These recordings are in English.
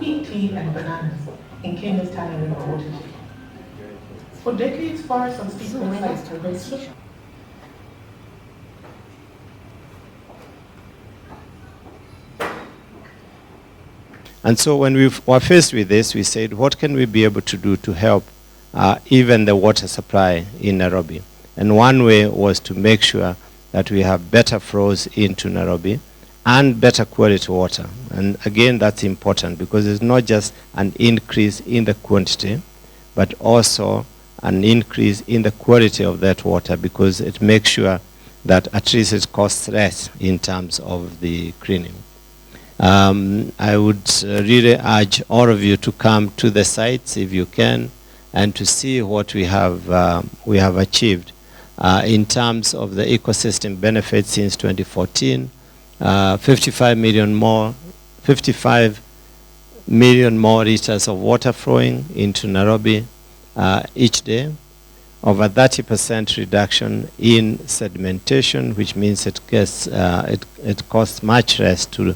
coffee, tea, and bananas in Kenya's Tana River watershed. For decades, forests on steep hillsides progressed. And so when we were faced with this, we said, what can we be able to do to help even the water supply in Nairobi? And one way was to make sure that we have better flows into Nairobi and better quality water. And again, that's important because it's not just an increase in the quantity, but also an increase in the quality of that water, because it makes sure that at least it costs less in terms of the cleaning. I would really urge all of you to come to the sites if you can, and to see what we have achieved in terms of the ecosystem benefits since 2014. 55 million more liters of water flowing into Nairobi each day. Over 30% reduction in sedimentation, which means it costs much less to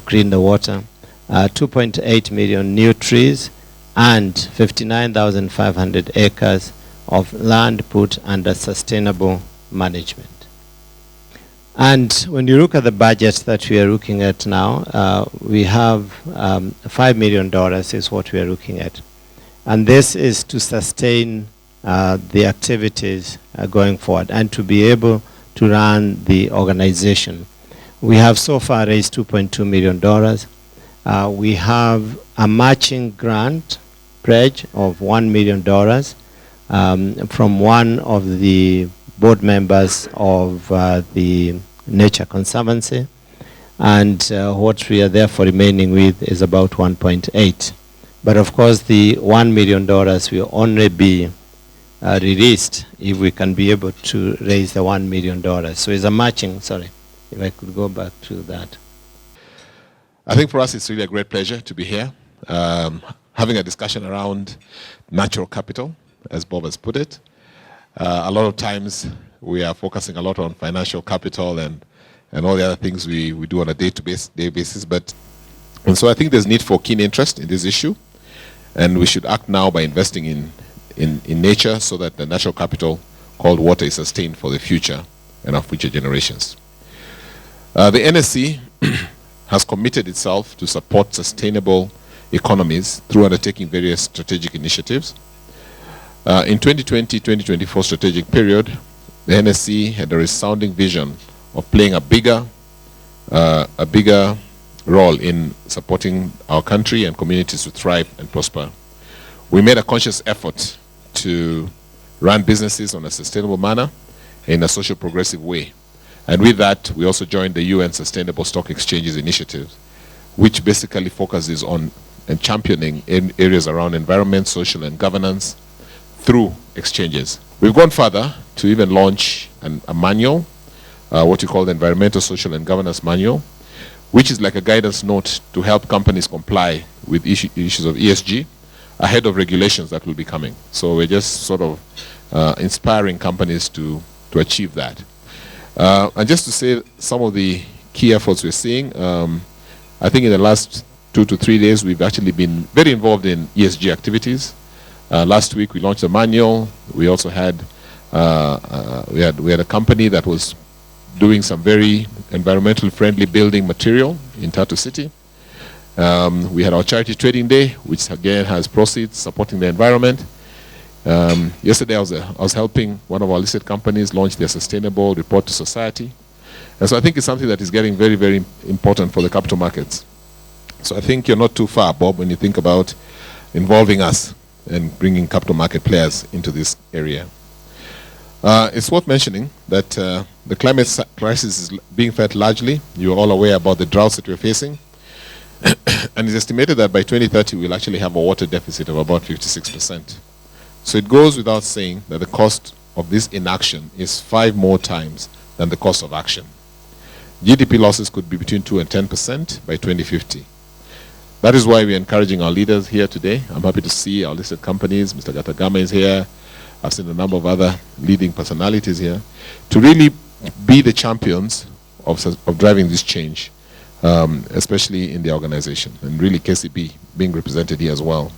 clean the water. 2.8 million new trees and 59,500 acres of land put under sustainable management. And when you look at the budget that we are looking at now, we have $5 million is what we are looking at. And this is to sustain the activities going forward and to be able to run the organization. We have so far raised $2.2 million. We have a matching grant pledge of $1 million from one of the board members of the Nature Conservancy, and what we are therefore remaining with is about 1.8. But of course the $1 million will only be released if we can be able to raise the $1 million. So it's a matching, sorry, if I could go back to that. I think for us it's really a great pleasure to be here, having a discussion around natural capital, as Bob has put it. A lot of times we are focusing a lot on financial capital and all the other things we do on a day-to-day basis. And so I think there's need for keen interest in this issue, and we should act now by investing in nature so that the natural capital called water is sustained for the future and our future generations. The NSE has committed itself to support sustainable economies through undertaking various strategic initiatives. In 2020-2024 strategic period, the NSE had a resounding vision of playing a bigger role in supporting our country and communities to thrive and prosper. We made a conscious effort to run businesses on a sustainable manner in a social progressive way. And with that, we also joined the UN Sustainable Stock Exchanges Initiative, which basically focuses on and championing in areas around environment, social, and governance through exchanges. We've gone further to even launch a manual, what you call the Environmental, Social, and Governance Manual, which is like a guidance note to help companies comply with issues of ESG ahead of regulations that will be coming. So we're just sort of inspiring companies to achieve that. And just to say some of the key efforts we're seeing, I think in the last 2 to 3 days we've actually been very involved in ESG activities. Last week we launched a manual. We also had we had a company that was doing some very environmentally friendly building material in Tatu City. We had our charity trading day, which again has proceeds supporting the environment. Yesterday I was helping one of our listed companies launch their sustainable report to society. And so I think it's something that is getting very, very important for the capital markets. So I think you're not too far, Bob, when you think about involving us and bringing capital market players into this area. It's worth mentioning that the climate crisis is being felt largely. You're all aware about the droughts that we're facing. And it's estimated that by 2030 we'll actually have a water deficit of about 56%. So it goes without saying that the cost of this inaction is 5 more times than the cost of action. GDP losses could be between 2 and 10% by 2050. That is why we're encouraging our leaders here today. I'm happy to see our listed companies. Mr. Gatagama is here. I've seen a number of other leading personalities here to really be the champions of driving this change. especially in the organization, and really KCP being represented here as well.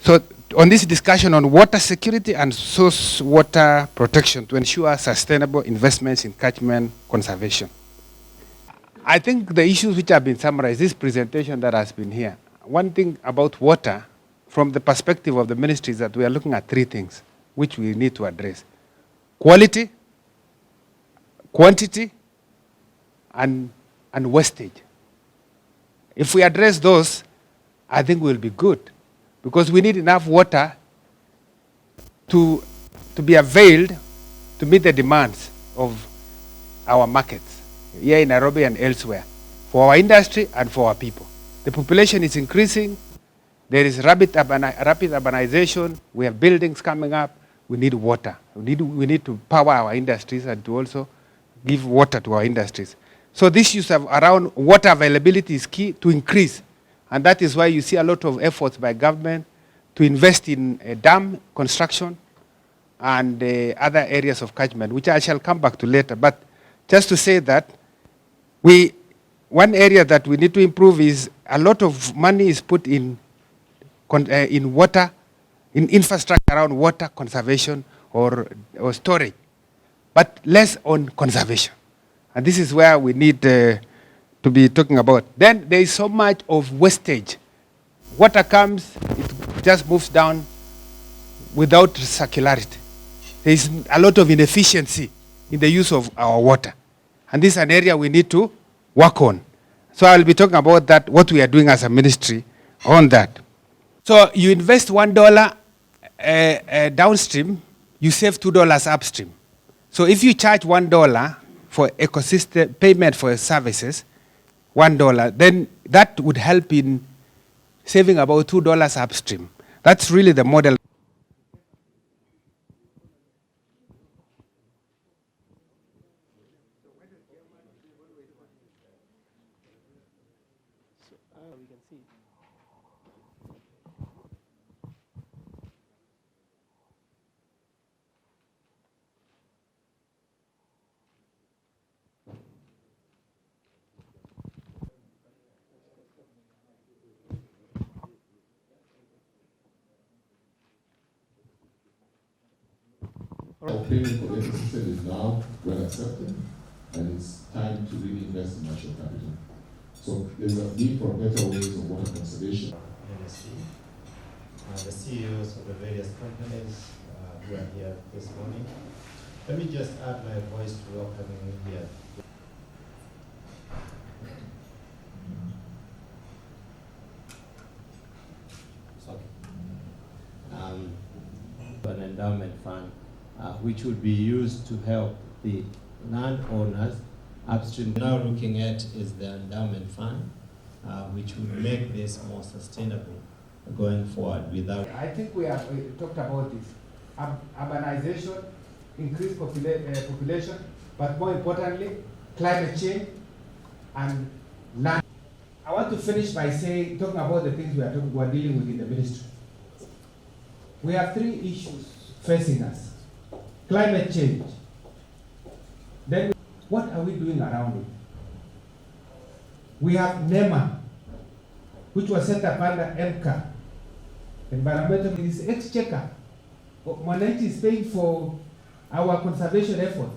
So on this discussion on water security and source water protection to ensure sustainable investments in catchment conservation. I think the issues which have been summarized, this presentation that has been here, one thing about water, from the perspective of the ministry, is that we are looking at three things which we need to address: quality, quantity, and wastage. If we address those, I think we'll be good, because we need enough water to be availed to meet the demands of our markets here in Nairobi and elsewhere, for our industry and for our people. The population is increasing. There is rapid urbanization. We have buildings coming up. We need water. We need to power our industries and to also give water to our industries. So these issues around water availability is key to increase. And that is why you see a lot of efforts by government to invest in dam construction and other areas of catchment, which I shall come back to later. But just to say that one area that we need to improve is a lot of money is put in water, in infrastructure around water conservation or storage, but less on conservation. And this is where we need to be talking about. Then there is so much of wastage. Water comes, it just moves down without circularity. There is a lot of inefficiency in the use of our water. And this is an area we need to work on. So I'll be talking about that, what we are doing as a ministry on that. So you invest $1 downstream, you save $2 upstream. So if you charge $1 for ecosystem payment for services, $1, then that would help in saving about $2 upstream. That's really the model. Opinion for the ecosystem is now well accepted, and it's time to really invest in natural capital. So there's a need for better ways of water conservation. NSE, the CEOs of the various companies who are here this morning. Let me just add my voice to welcoming you here. An endowment fund which would be used to help the landowners upstream. Now looking at is the endowment fund, which would make this more sustainable going forward without. I think we talked about this. Urbanization, increased population, but more importantly, climate change and land. I want to finish by talking about the things we are dealing with in the ministry. We have three issues facing us. Climate change. Then what are we doing around it? We have NEMA, which was set up under MCA, environmental ministry, exchequer. Mwananchi is paying for our conservation effort,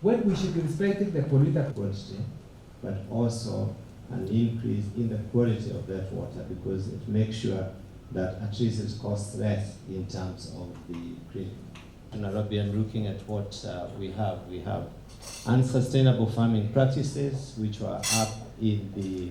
when we should be respecting the polluter quality, but also an increase in the quality of that water, because it makes sure that at least it costs less in terms of the green. In Nairobi, and looking at what we have unsustainable farming practices, which were up in the